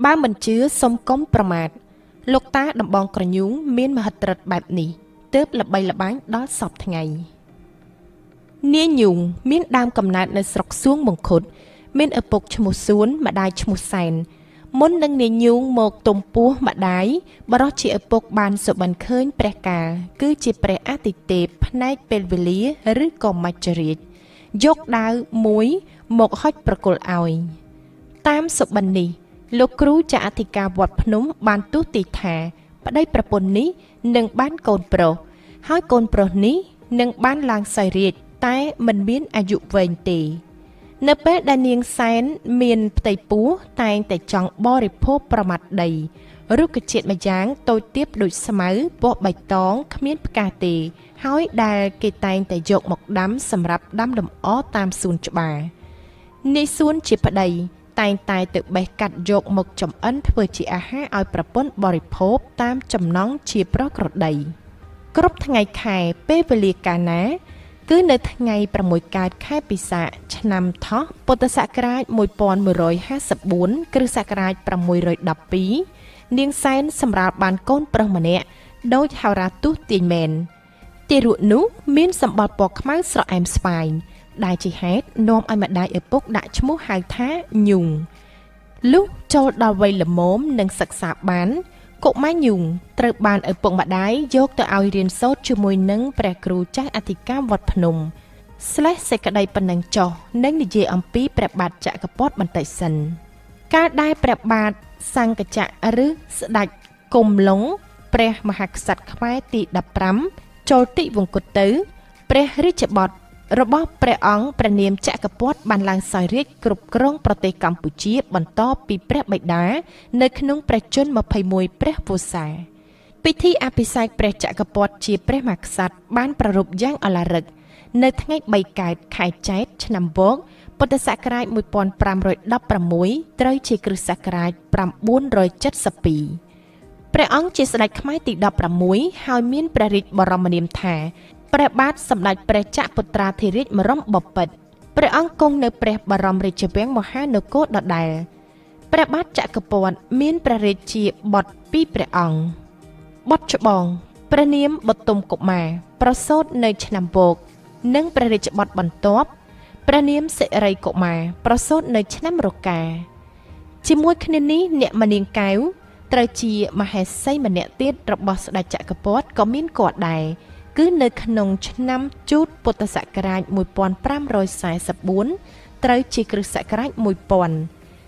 បើមិនជឿសុំកុំប្រមាថលោកតាដំបងក្រញូងមានមហិទ្ធិឫទ្ធិបែបនេះទើបល្បីល្បាញដល់សពថ្ងៃនាយញូងមានដើមកំណើតនៅស្រុកសួងមង្ឃុតមានឪពុកឈ្មោះសួនម្ដាយឈ្មោះសែនមុននឹងនាយញូងមកទំពោះម្ដាយបរោះជាឪពុកបានសុបិនឃើញព្រះកាលគឺជាព្រះអាទិទេពផ្នែកពេលវេលាឬក៏មច្ចរាជយកដាវមួយមកហុចប្រគល់ឲ្យតាមសុបិននេះលោកគ្រូចាអធិការវត្តភ្នំបានទូទាយថាប្តីប្រពន្ធនេះនឹងបានកូនប្រុសហើយកូនប្រុសនេះនឹងបានឡើងសោយរាជ្យតែមិនមានអាយុវែងទេនៅពេលដែលនាងសែនមានផ្ទៃពោះតែងតែចង់បរិភោគប្រមាថដីរុក្ខជាតិម្យ៉ាងតូចទាបដូចស្មៅពណ៌បៃតងគ្មានផ្កាទេហើយដែលគេតែងតែយកមកដាំសម្រាប់ដាំលម្អតាមសួនច្បារនាយសួនជាប្តីតែងតែទៅបេះកាត់យកមកចំអិនធ្វើជាអាហារឲ្យប្រពន្ធបរិភោគតាមចំណង់ជាប្រក្រតីគ្រប់ថ្ងៃខែពេលវេលាកាលណាគឺនៅថ្ងៃ6កើតខែពិសាខឆ្នាំថោះពុទ្ធសករាជ1154គ្រិស្តសករាជ612នាងសែនសម្រាប់បានកូនប្រុសម្នាក់ដោយហោរាទស្សន៍ទាញមែនទារកនោះមានសម្បល់ពណ៌ខ្មៅស្រអែមស្វាយដែលជាហេតុនាំឲ្យម្ដាយឪពុកដាក់ឈ្មោះហៅថាញូងលុះចូលដល់វ័យល្មមនិងសិក្សាបានកុមារញូងត្រូវបានឪពុកម្ដាយយកទៅឲ្យរៀនសូត្រជាមួយនឹងព្រះគ្រូចាស់អធិការវត្តភ្នំស្លេះសេចក្តីប៉ុណ្ណឹងចុះនិងនិយាយអំពីព្រះបាទចក្រពត្តិបន្តិចសិនកាលដែលព្រះបាទសង្កចៈឬស្ដេចគំឡុងព្រះមហាក្សត្រខ្មែរទី15ចូលទិវង្គតទៅព្រះរាជបុត្ររបស់ព្រះអង្គព្រះនាមចក្រពត្តិបានឡើងសោយរាជ្យគ្រប់គ្រងប្រទេសកម្ពុជាបន្តពីព្រះបិតានៅក្នុងព្រះជន្ម21ព្រះវស្សាពិធីអភិសេកព្រះចក្រពត្តិជាព្រះមហាក្សត្របានប្រារព្ធយ៉ាងឧឡារិកនៅថ្ងៃ3កើតខែចែកឆ្នាំវកពុទ្ធសករាជ1516ត្រូវជាគ្រិស្តសករាជ972ព្រះអង្គជាស្ដេចខ្មែរទី16ហើយមានព្រះរាជបរមនាមថាព្រះបាទសម្ដេចព្រះចក្រពុត្រាធិរាជបរមបពិតព្រះអង្គគង់នៅព្រះបរមរាជវាំងមហានគរដដែលព្រះបាទចក្រពត្តិមានព្រះរាជាបុត្រពីរព្រះអង្គបុត្រច្បងព្រះនាមបទុមកុមារប្រសូតនៅឆ្នាំវកនិងព្រះរាជបុត្របន្ទាប់ព្រះនាមសិរីកុមារប្រសូតនៅឆ្នាំរកាជាមួយគ្នានេះអ្នកមនាងកែវត្រូវជាមហេសីម្នាក់ទៀតរបស់ស្ដេចចក្រពត្តិក៏មានគាត់ដែរគឺនៅក្នុងឆ្នាំជូតពុទ្ធសករាជ1544ត្រូវជាគ្រិស្តសករាជ1000